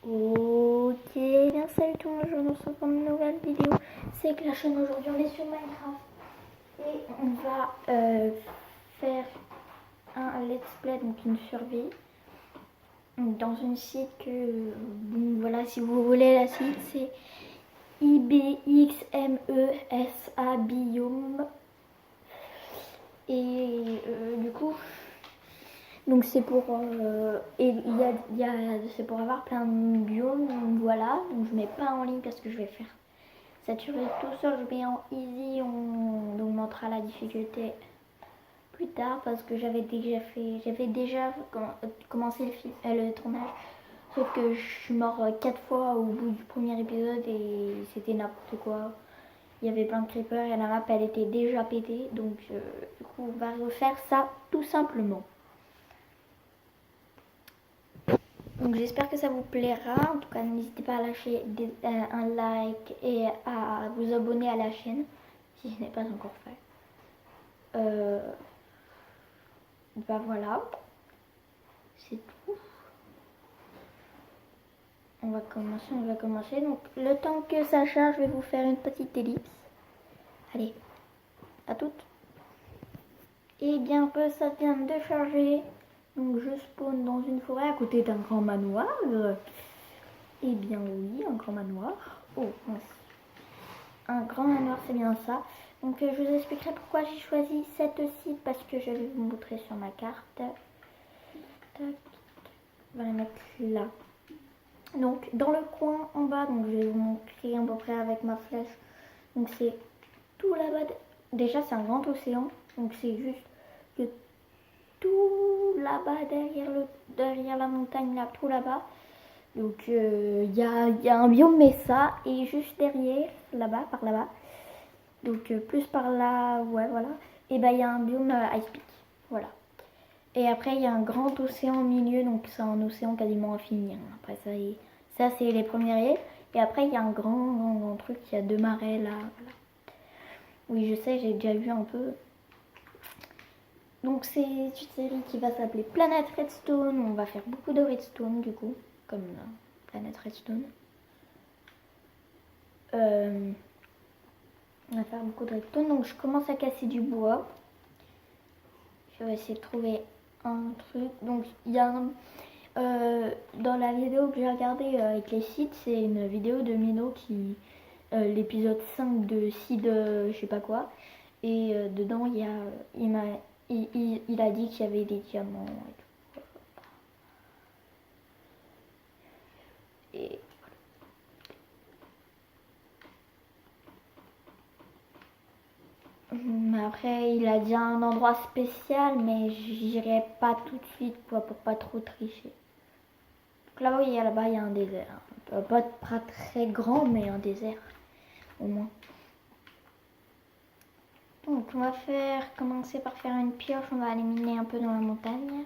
Ok, bien salut tout le monde, aujourd'hui on se retrouve pour une nouvelle vidéo. C'est que la chaîne aujourd'hui on est sur Minecraft et on va faire un let's play, donc une survie dans une site que, voilà, si vous voulez la site c'est IBXMESA Biome et du coup donc c'est pour et c'est pour avoir plein de biomes, donc voilà, donc je mets pas en ligne parce que je vais faire saturer tout seul, je mets en easy, on augmentera la difficulté plus tard parce que j'avais déjà commencé le tournage, sauf que je suis mort 4 fois au bout du premier épisode et c'était n'importe quoi. Il y avait plein de creepers et la map elle était déjà pétée, donc du coup on va refaire ça tout simplement. Donc j'espère que ça vous plaira. En tout cas, n'hésitez pas à lâcher un like et à vous abonner à la chaîne si ce n'est pas encore fait. Bah voilà, c'est tout. On va commencer. Donc le temps que ça charge, je vais vous faire une petite ellipse. Allez, à toutes. Et bien que ça vient de charger, donc je spawn dans une forêt à côté d'un grand manoir. Et bien oui, un grand manoir. Oh, mince. Un grand manoir, c'est bien ça. Donc je vous expliquerai pourquoi j'ai choisi cette site parce que je vais vous montrer sur ma carte. Tac. On va la mettre là. Donc dans le coin en bas, donc je vais vous montrer à peu près avec ma flèche. Donc c'est tout là-bas. Déjà c'est un grand océan. Donc c'est juste que tout là-bas derrière la montagne là, tout là-bas. Donc il y a un biome Mesa et juste derrière, là-bas, par là-bas. Donc plus par là, ouais voilà. Et ben il y a un biome Ice Peak, voilà. Et après il y a un grand océan au milieu, donc c'est un océan quasiment infini. Hein. Après ça c'est les premiers. Et après il y a un grand truc, il y a 2 marais là, voilà. Oui je sais, j'ai déjà vu un peu. Donc c'est une série qui va s'appeler Planet Redstone. On va faire beaucoup de redstone du coup, comme Planet Redstone. On va faire beaucoup de redstone, donc je commence à casser du bois. Je vais essayer de trouver un truc. Donc il y a dans la vidéo que j'ai regardée avec les sites, c'est une vidéo de Mino qui l'épisode 5 de Seed je sais pas quoi. Et dedans il a dit qu'il y avait des diamants et tout. Et après, il a dit un endroit spécial, mais j'irai pas tout de suite quoi, pour pas trop tricher. Donc là-bas, il y a un désert. Pas très grand, mais un désert au moins. Donc on va commencer par faire une pioche. On va aller miner un peu dans la montagne.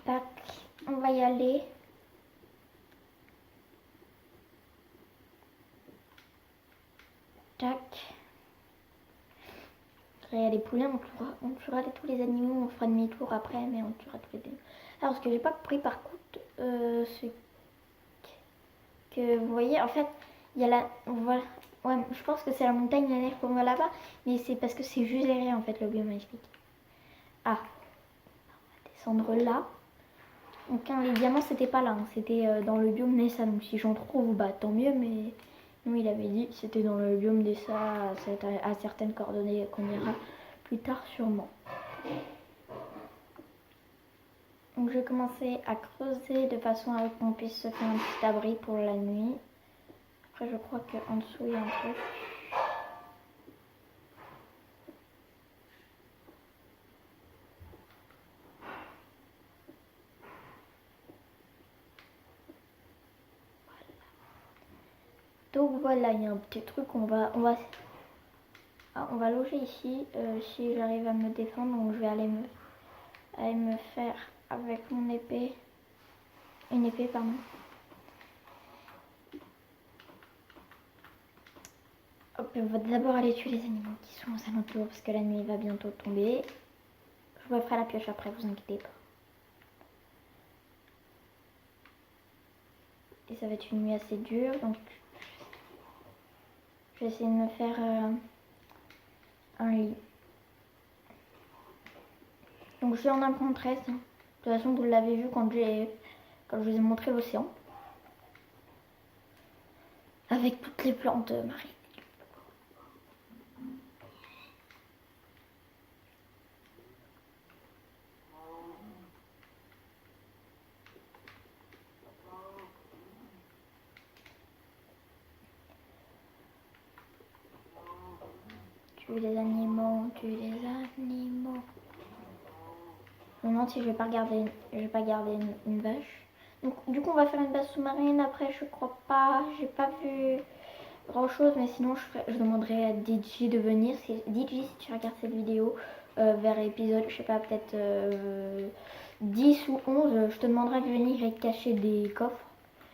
Tac, on va y aller. Tac. Il y a des poulets, on tuera tous les animaux, on fera demi-tour après, mais on tuera tous les animaux. Alors ce que j'ai pas compris par contre, c'est que vous voyez, en fait, il y a la, voilà, ouais, je pense que c'est la montagne la neige qu'on voit là-bas, mais c'est parce que c'est juste derrière en fait le biome magnifique. Ah, on va descendre là. Donc hein, les diamants c'était pas là, hein, c'était dans le biome Nessa, donc si j'en trouve, bah tant mieux, mais nous il avait dit que c'était dans le biome Nessa à certaines coordonnées qu'on ira plus tard sûrement. Donc je vais commencer à creuser de façon à ce qu'on puisse se faire un petit abri pour la nuit. Après je crois qu'en dessous il y a un truc. Donc voilà, il y a un petit truc, on va loger ici, si j'arrive à me défendre, donc je vais aller me faire avec mon épée, une épée pardon. Hop, on va d'abord aller tuer les animaux qui sont aux alentours parce que la nuit va bientôt tomber. Je vous ferai la pioche après, vous inquiétez pas. Et ça va être une nuit assez dure, donc je vais essayer de me faire un lit. Donc je suis en apprendre 13. De toute façon, vous l'avez vu quand je vous ai montré l'océan. Avec toutes les plantes marines. Tue les animaux, tue les animaux. Je me demande si je vais pas garder une vache. Donc du coup on va faire une base sous-marine. Après je crois pas, j'ai pas vu grand chose, mais sinon je demanderai à DJ de venir. DJ, si tu regardes cette vidéo vers l'épisode, je sais pas, peut-être 10 ou 11, je te demanderai de venir et cacher des coffres.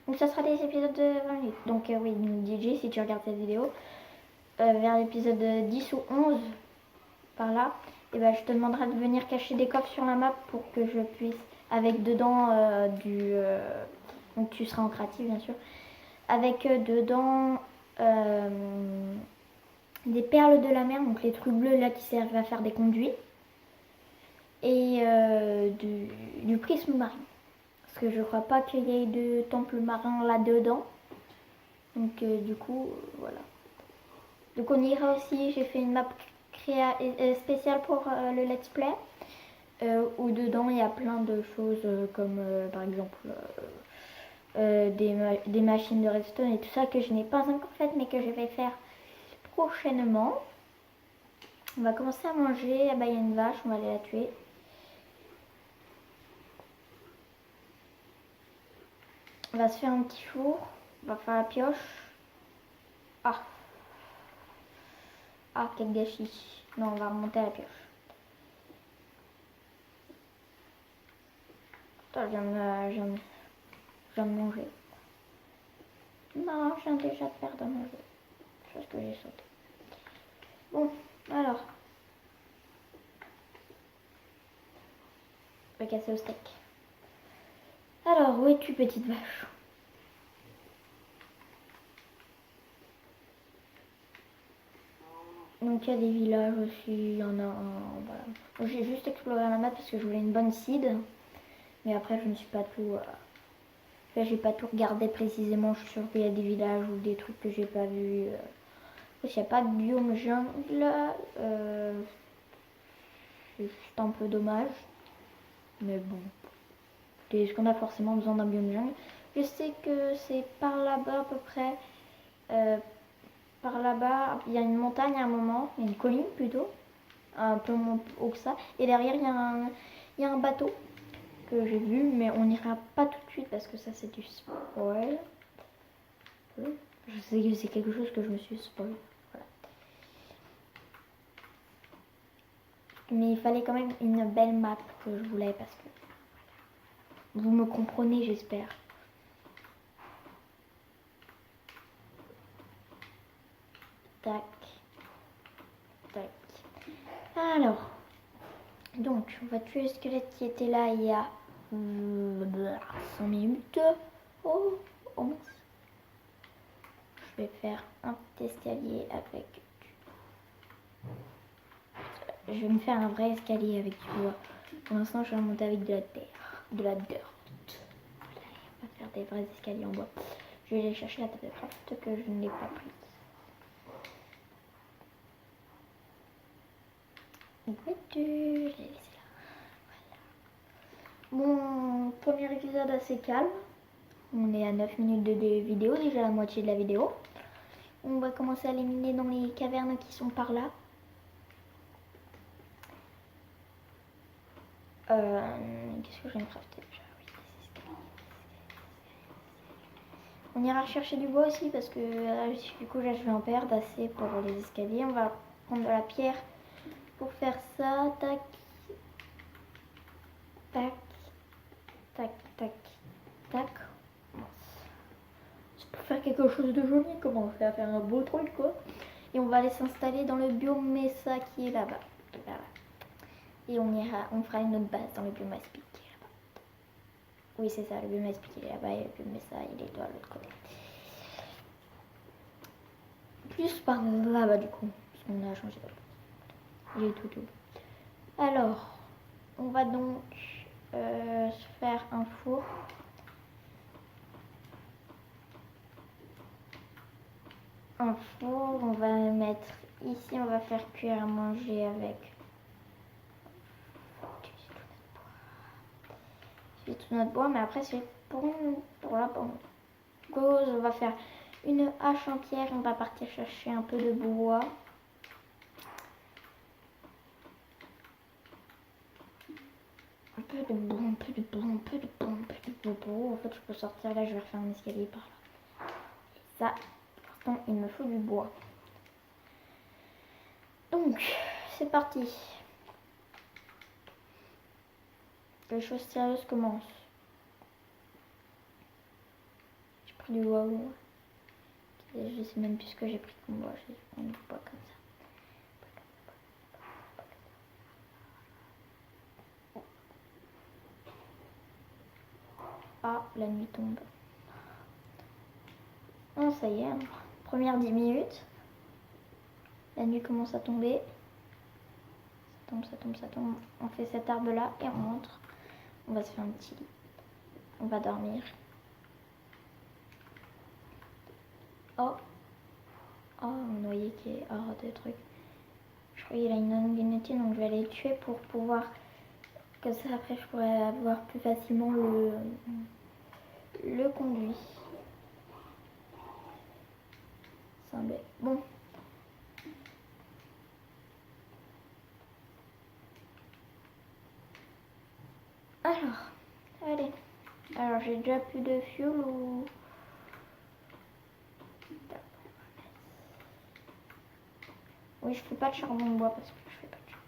Donc ça sera des épisodes de 20 minutes. Donc oui, DJ, si tu regardes cette vidéo, vers l'épisode 10 ou 11, par là, et ben, je te demanderai de venir cacher des coffres sur la map pour que je puisse, avec dedans donc tu seras en créatif bien sûr, avec dedans des perles de la mer, donc les trucs bleus là qui servent à faire des conduits, et du prisme marin. Parce que je crois pas qu'il y ait de temple marin là-dedans. Donc du coup, voilà. Donc on ira aussi, j'ai fait une map spéciale pour le let's play. Où dedans il y a plein de choses comme par exemple des machines de redstone et tout ça que je n'ai pas encore faites mais que je vais faire prochainement. On va commencer à manger. Ah bah il y a une vache, on va aller la tuer. On va se faire un petit four, on va faire la pioche. Ah, quel gâchis. Non, on va remonter à la pioche. Attends, je viens de manger. Non, je viens déjà de perdre à manger. Chose que j'ai sauté. Bon, alors. Je vais casser au steak. Alors, où es-tu, petite vache? Donc, il y a des villages aussi. Il y en a un. Voilà. J'ai juste exploré la map parce que je voulais une bonne seed. Mais après, je ne suis pas tout. Là, j'ai pas tout regardé précisément. Je suis sûre qu'il y a des villages ou des trucs que j'ai pas vus. Il n'y a pas de biome jungle. C'est juste un peu dommage. Mais bon. Est-ce qu'on a forcément besoin d'un biome jungle? Je sais que c'est par là-bas à peu près. Par là-bas, il y a une montagne à un moment. Il y a une colline plutôt. Un peu moins haut que ça. Et derrière, il y a un bateau que j'ai vu. Mais on n'ira pas tout de suite parce que ça, c'est du spoil. Je sais que c'est quelque chose que je me suis spoil. Voilà. Mais il fallait quand même une belle map que je voulais parce que vous me comprenez, j'espère. Tac. Tac. Alors. Donc, on va tuer le squelette qui était là il y a 5 minutes. Oh, mince. Je vais faire un petit escalier avec Je vais me faire un vrai escalier avec du bois. Pour l'instant, je vais monter avec de la terre. De la dirt. Voilà, on va faire des vrais escaliers en bois. Je vais aller chercher la table de craft que je ne l'ai pas prise. Où es-tu? Je l'ai laissé là. Voilà. Bon, premier épisode assez calme. On est à 9 minutes de vidéo, déjà la moitié de la vidéo. On va commencer à éliminer dans les cavernes qui sont par là. Qu'est-ce que je viens de crafter déjà? On ira chercher du bois aussi parce que du coup là je vais en perdre assez pour les escaliers. On va prendre de la pierre pour faire ça. Tac. Tac. Tac, tac, tac. C'est pour faire quelque chose de joli, comment on fait à faire un beau truc quoi. Et on va aller s'installer dans le biome Mesa qui est là-bas. Voilà. Et on fera une autre base dans le biome aspic qui est là-bas. Oui, c'est ça, le biome aspic il est là-bas et le biome ça, il est de l'autre côté. Plus par là-bas du coup, parce qu'on a changé de il est tout doux. Alors, on va donc se faire un four. Un four, on va mettre ici, on va faire cuire à manger avec tout notre bois, mais après c'est pour la cause, on va faire une hache entière, on va partir chercher un peu de bois. Un peu de bois, un peu de bois, un peu de bois, un peu de bois. En fait, je peux sortir là, je vais refaire un escalier par là. Et ça, pourtant, il me faut du bois. Donc, c'est parti. Les choses sérieuses commencent. J'ai pris du bois. Je sais même plus ce que j'ai pris comme bois. J'ai pris du bois comme ça. Ah, la nuit tombe. Oh, ça y est, hein. Première 10 minutes. La nuit commence à tomber. Ça tombe, ça tombe, ça tombe. On fait cet arbre là et on rentre. On va se faire un petit lit. On va dormir. Oh. Oh, un noyer qui est hors de truc. Je crois qu'il a une languinité, donc je vais aller le tuer pour pouvoir... Comme ça, après, je pourrais avoir plus facilement le conduit. C'est un bec. Bon. Alors, allez. Alors, j'ai déjà plus de fuel ou... Oui, je fais pas de charbon de bois parce que je fais pas de charbon.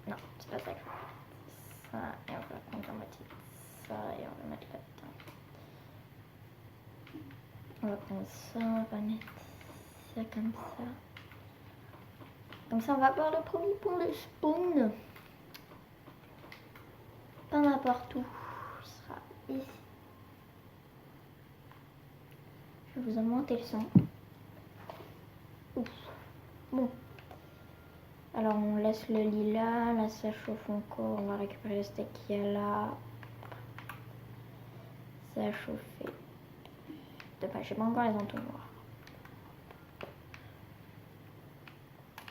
Non, c'est pas ça que je veux. Ça, et on va prendre la moitié de ça et on va mettre là-dedans. On va prendre ça, on va mettre ça comme ça. Comme ça, on va avoir le premier pont de spawn. Pas n'importe où. Ce sera ici. Je vais vous augmenter le son. Ouf. Bon. Alors on laisse le lit là, là ça chauffe encore, on va récupérer le steak qu'il y a là. Ça a chauffé. Dommage, j'ai pas encore les entonnoirs.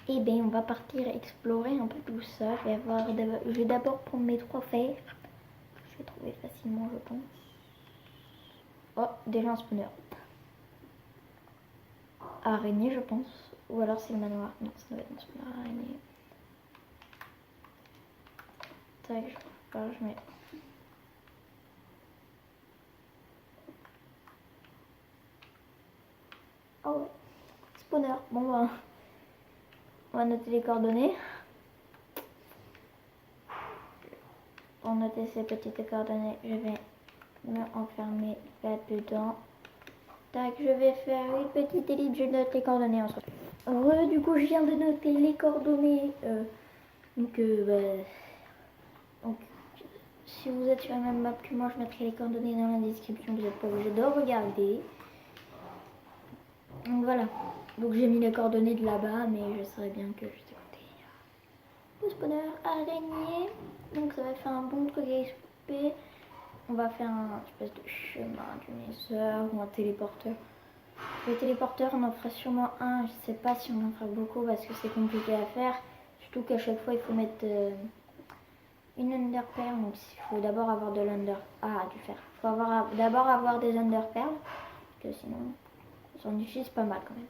Et bien on va partir explorer un peu tout ça. Je vais d'abord prendre mes 3 fers. Je vais trouver facilement je pense. Oh, déjà un spawner. Araignée je pense. Ou alors c'est le manoir. Non, ça doit être un spawner araignée. Tac, je mets... Oh ouais, spawner. Bon bah, on va noter les coordonnées. Pour noter ces petites coordonnées, je vais me enfermer là-dedans. Tac, je vais faire une petite élite, je note les coordonnées ensuite. Du coup, je viens de noter les coordonnées. Donc, si vous êtes sur la même map que moi, je mettrai les coordonnées dans la description. Vous n'êtes pas obligé de regarder. Donc voilà. Donc j'ai mis les coordonnées de là-bas, mais je saurais bien que je sais compter. Le spawner araignée. Donc ça va faire un bon truc XP. On va faire un espèce de chemin du nether ou un téléporteur. Le téléporteur, on en fera sûrement un. Je sais pas si on en fera beaucoup parce que c'est compliqué à faire. Surtout qu'à chaque fois, il faut mettre une Ender Pearl. Donc il faut d'abord avoir de l'Under... Ah, du fer. Il faut d'abord avoir des Ender Pearl. Que sinon, on s'en utilise pas mal quand même.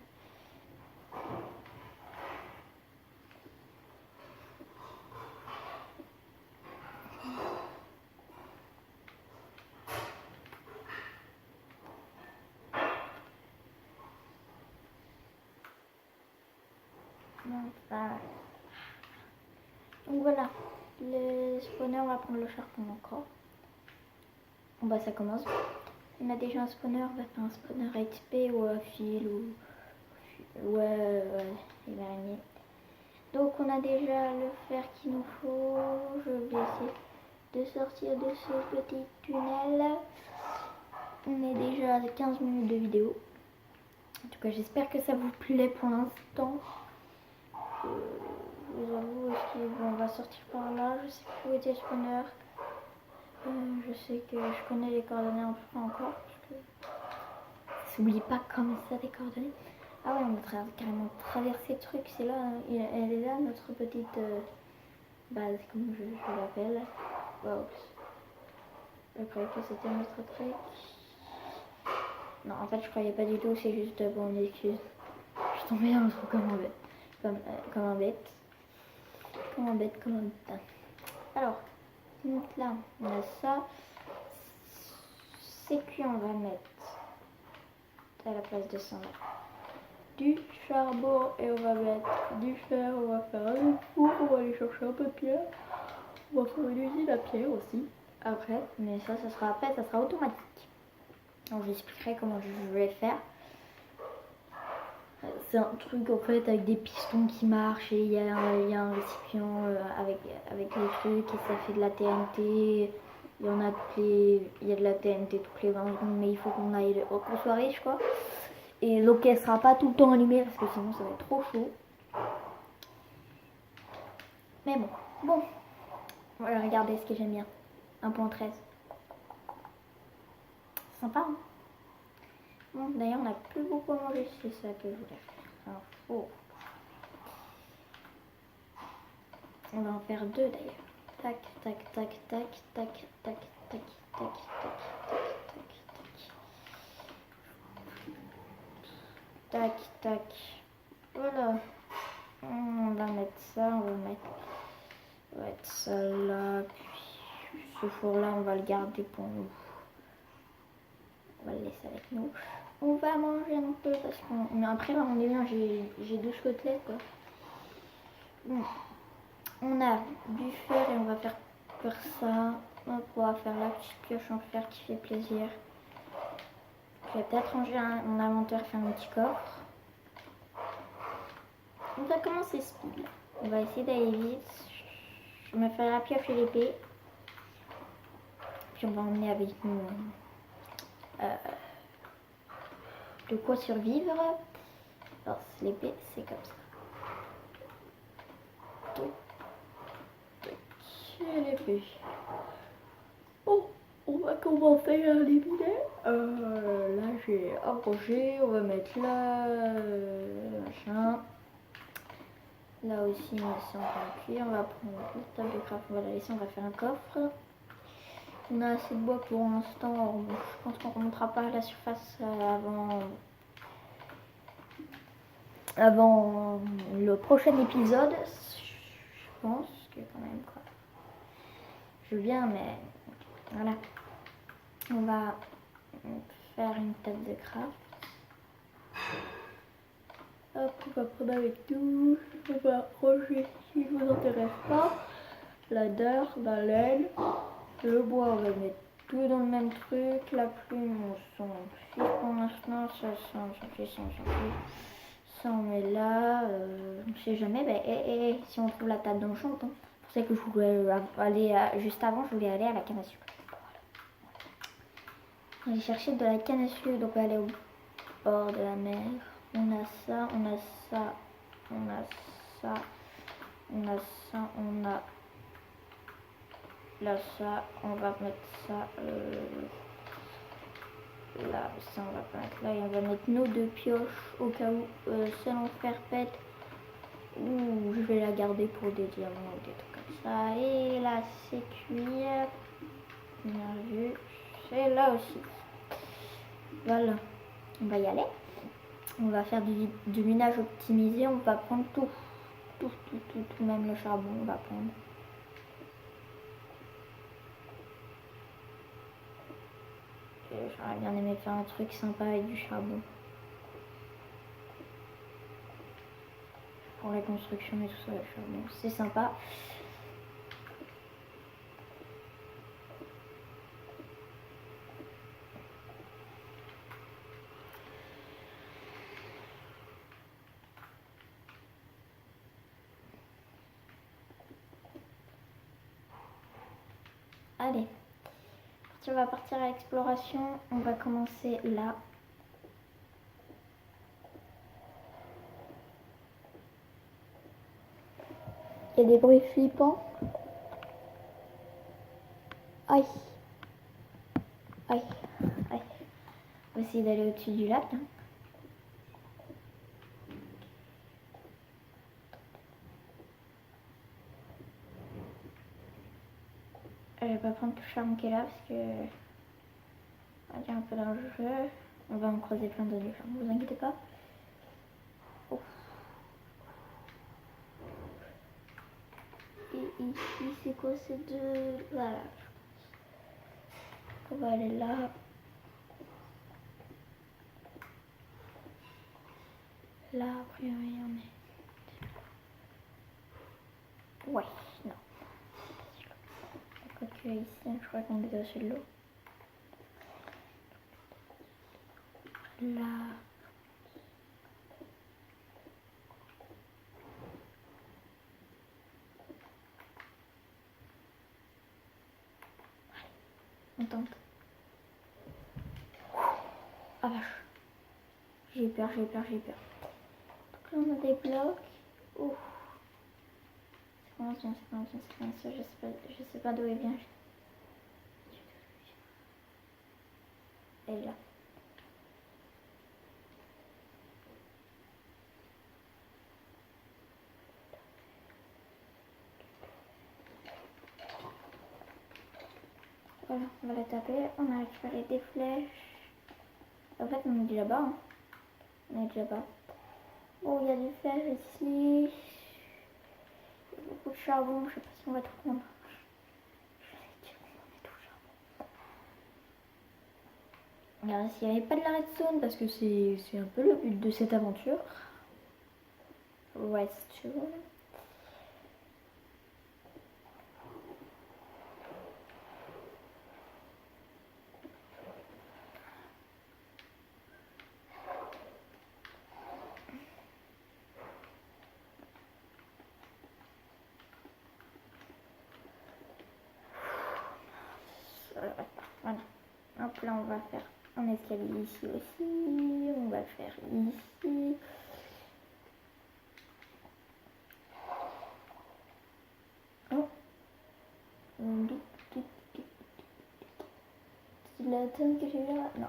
Donc voilà, le spawner, on va prendre le charbon encore. Bon bah ça commence. On a déjà un spawner, on va faire un spawner XP ou un fil ou... Ouais, il va gagner. Donc on a déjà le fer qu'il nous faut. Je vais essayer de sortir de ce petit tunnel. On est déjà à 15 minutes de vidéo. En tout cas, j'espère que ça vous plaît pour l'instant. Je vous avoue, on va sortir par là. Je sais plus où était le spawner. Je sais que je connais les coordonnées un peu encore. Parce que s'oublie pas comme ça les coordonnées. Ah ouais, on va carrément traverser le truc. C'est là, elle est là, notre petite base, comme je l'appelle. Wow. Je croyais que c'était notre truc. Non, en fait, je croyais pas du tout. C'est juste, bon, une excuse. Je suis tombée dans le trou comme un bête. Comme un bête. Comme un bête, comme un bête. Alors, donc là, on a ça. C'est cuit, on va mettre à la place de ça du charbon et on va mettre du fer. On va faire un four, on va aller chercher un peu de pierre. On va faire une usine à pierre aussi après, mais ça sera après, ça sera automatique. Donc j'expliquerai comment je vais faire. C'est un truc en fait avec des pistons qui marchent et il y a un récipient avec les trucs et ça fait de la TNT. Il y en a il y a de la TNT toutes les 20 secondes, mais il faut qu'on soit riche quoi. Et donc elle sera pas tout le temps allumée parce que sinon ça va être trop chaud. Mais bon, voilà, regardez ce que j'aime bien. 1.13. Sympa hein. Bon, d'ailleurs on n'a plus beaucoup à manger, c'est ça que je voulais faire. Alors, oh. On va en faire deux d'ailleurs. Tac, tac, tac, tac, tac, tac, tac, tac, tac, tac, tac, tac, tac. Voilà. On va mettre ça, on va mettre ça là. Puis ce four là, on va le garder pour nous. On va le laisser avec nous. On va manger un peu parce qu'on. Mais après, là, on est bien, j'ai 12 côtelettes quoi. Bon. On a du fer et on va faire ça. On va faire la petite pioche en fer qui fait plaisir. Je vais peut-être ranger mon inventaire, faire un petit coffre. On va commencer speed. On va essayer d'aller vite. Je me fais la pioche et l'épée. Puis on va emmener avec nous de quoi survivre. Alors l'épée c'est comme ça. Et l'épée. Oh, on va commencer à éliminer. Là j'ai approché, on va mettre là, machin. Là aussi, mais ça on va appuyer. On va prendre la table de craft, on va la laisser, on va faire un coffre. On a assez de bois pour l'instant. Je pense qu'on ne remontera pas à la surface avant le prochain épisode. Je pense que quand même quoi. Je viens, mais voilà. On va faire une table de craft. Hop, on va prendre avec nous. On va ranger si ne vous intéresse pas. La deur, la laine, le bois, on va mettre tout dans le même truc. La plume, on s'en fiche pour l'instant. Ça, on s'en fiche. Ça, on met là. On sait jamais. Ben, si on trouve la table dans le champ, hein. C'est pour ça que je voulais aller juste avant, je voulais aller à la canne à sucre. On va aller chercher de la canne à sucre, donc on va aller au bord de la mer. On a ça, on a ça, on a ça, on a ça, on a là ça, on va mettre ça là, ça on va pas mettre là et on va mettre nos deux pioches au cas où celle en fer pète ou je vais la garder pour des diamants ou des trucs comme ça. Et là c'est cuit, bien vu, c'est là aussi. Voilà, on va y aller. On va faire du minage optimisé, on va prendre tout, même le charbon, on va prendre. J'aurais bien aimé faire un truc sympa avec du charbon. Pour la construction et tout ça, le charbon, c'est sympa. Allez, on va partir à l'exploration. On va commencer là. Il y a des bruits flippants. Aïe. Aïe. Aïe. On va essayer d'aller au-dessus du lac. Hein. Je vais pas prendre tout le charme qui est là parce que on va dire un peu dans le jeu. On va en croiser plein d'autres du charme, vous inquiétez pas. Ouf. Et ici c'est quoi ces deux? Voilà. On va aller là. Là, a priori, on est. Ouais, non. Quoique ici, je crois qu'on est au-dessus de l'eau. Là. On tente. Ah vache. J'ai peur, j'ai peur, j'ai peur. Donc là, on a des blocs. Ouf. C'est comment ça, c'est comment ça, c'est comment ça, je sais pas d'où il vient. Elle est là. Voilà, on va la taper. On a récupéré des flèches. En fait, on est déjà bas. Hein. On est déjà bas. Bon, il y a des flèches ici. Il y a beaucoup de charbon. Je sais pas si on va tout prendre. Alors, s'il n'y avait pas de la redstone, parce que c'est un peu le but de cette aventure. Redstone. Voilà. Hop, là, on va faire un escalier ici aussi. On va le faire ici. Oh. C'est la tonne que j'ai là. Non.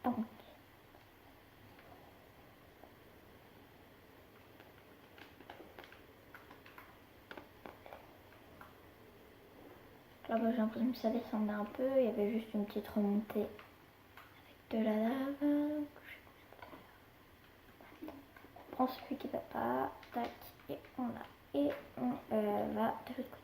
Donc. Là-bas, j'ai l'impression que ça descendait un peu. Il y avait juste une petite remontée avec de la lave. On prend celui qui va pas. Tac. Et on a. Et on va de l'autre côté.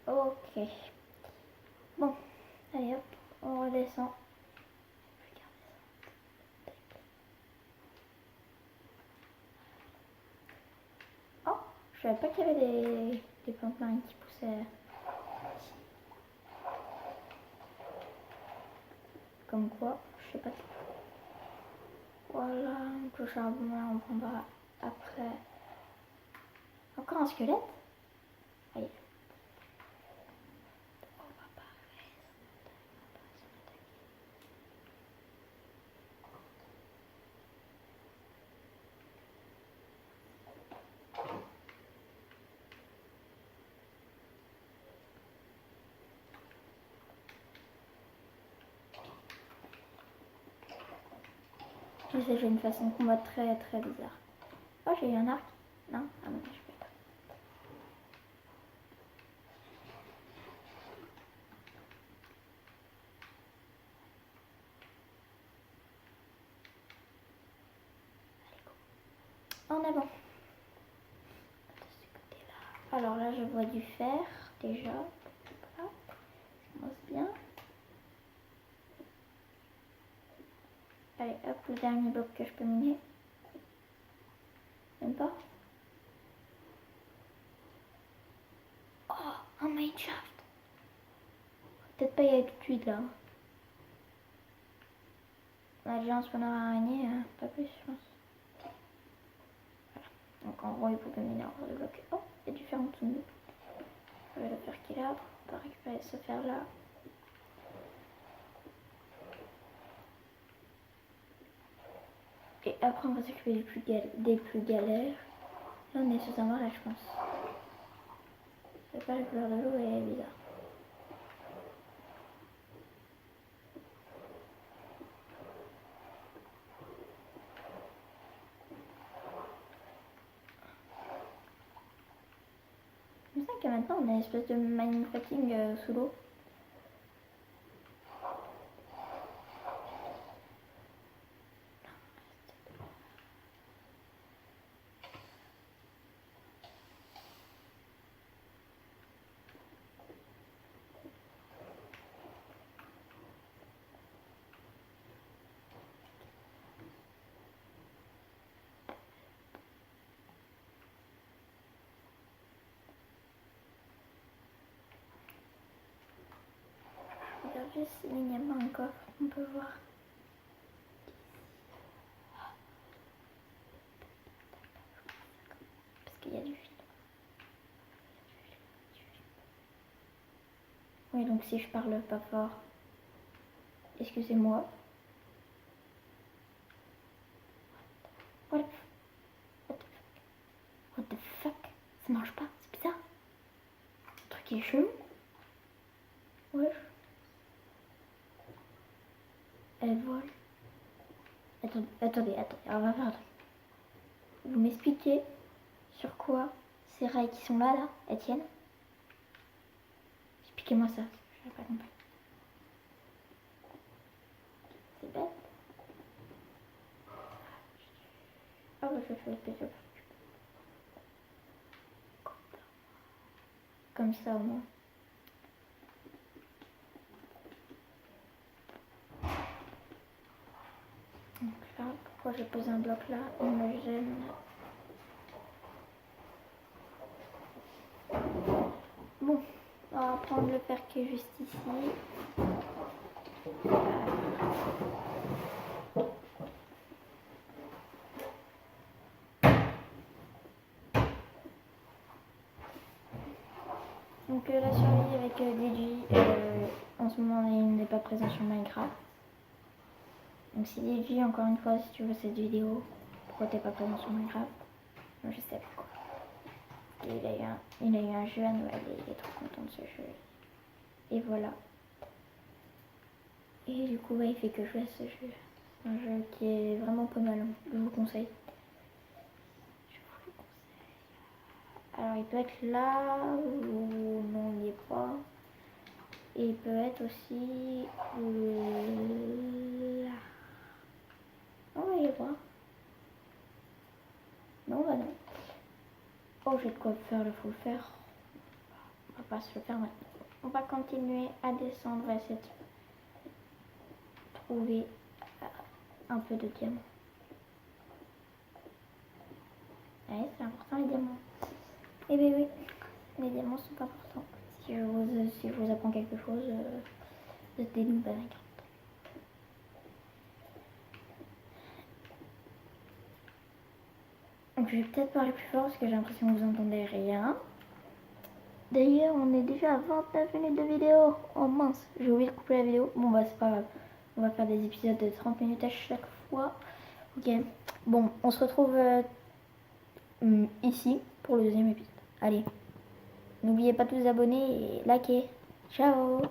Ok. Bon, allez hop, on redescend. Oh, je savais pas qu'il y avait des plantes marines qui poussaient. Comme quoi, je sais pas. Voilà, donc le charbon là, on prendra après. Encore un squelette. Allez. Je sais, j'ai une façon de combattre très très bizarre. Oh, j'ai eu un arc. Non, ah non, je peux pas. En avant. De ce côté-là. Alors là, je vois du fer déjà. Voilà. Ça commence bien. Allez, hop, le dernier bloc que je peux miner. Même pas. Oh, un mineshaft. Peut-être pas y aller tout de suite là. On a déjà un spawner araignée, pas plus je pense. Voilà. Donc en gros il faut que miner encore des blocs. Oh, il y a du fer en dessous de nous. Je vais le fer qui est là. On va récupérer ce fer là. Et après on va s'occuper des plus galères. Là on est sous un marais je pense. Je sais pas, la couleur de l'eau est bizarre. Je me sens que maintenant on a une espèce de minefighting sous l'eau. Regarde juste s'il n'y a pas un coffre, on peut voir. Parce qu'il y a du fil. Oui, donc si je parle pas fort, excusez-moi. What the fuck? Ça marche pas, c'est bizarre. Le truc est chelou. Ouais. Elle vole. Attendez, on va faire un truc. Vous m'expliquez sur quoi ces rails qui sont là, elles tiennent? Expliquez-moi ça, je n'ai pas compris. C'est bête. Ah bah je fais le spécial. Comme ça au moins. Donc là, pourquoi j'ai posé un bloc là? Il me gêne. Bon, on va prendre le fer qui est juste ici. Donc la survie avec DJ, en ce moment il n'est pas présent sur Minecraft. Donc si DJ, encore une fois, si tu veux cette vidéo, pourquoi t'es pas présent sur Minecraft? Moi je sais pas quoi. Il a eu un jeu à Noël et il est trop content de ce jeu. Et voilà. Et du coup il fait que jouer à ce jeu. C'est un jeu qui est vraiment pas mal, je vous le conseille. Alors il peut être là ou non il n'y est pas. Et il peut être aussi là. Oh il est pas. Non bah non. Oh j'ai de quoi faire, il faut le faire. On va pas se le faire maintenant. On va continuer à descendre, on va essayer de trouver un peu de diamants. Ouais, c'est important les diamants. Eh bien oui, les diamants sont importants. Si je vous apprends quelque chose, de des nouvelles. Donc je vais peut-être parler plus fort parce que j'ai l'impression que vous entendez rien. D'ailleurs, on est déjà à 29 minutes de vidéo. Oh mince, j'ai oublié de couper la vidéo. Bon bah c'est pas grave. On va faire des épisodes de 30 minutes à chaque fois. Ok. Bon, on se retrouve ici pour le deuxième épisode. Allez. N'oubliez pas de vous abonner et liker. Ciao!